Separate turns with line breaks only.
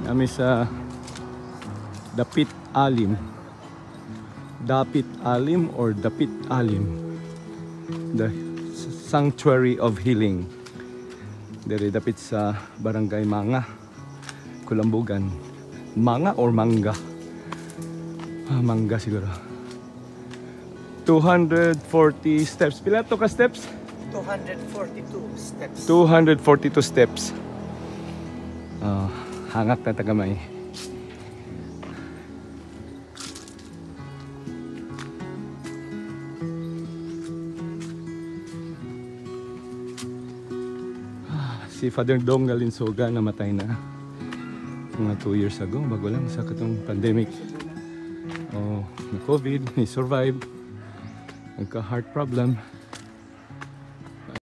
Kami sa Dapit Alim. Dapit Alim or Dapit Alim. The Sanctuary of Healing. Dere dapit sa Barangay Manga, Kulambugan. Manga or Manga? Manga siguro. 240 steps. Pila to ka steps?
242 steps.
242 steps. Hangat na tagamay. Si Father Dong Galinsoga namatay na mga 2 years ago, bago lang sa katong pandemic. Na COVID, he survived. Nagka heart problem.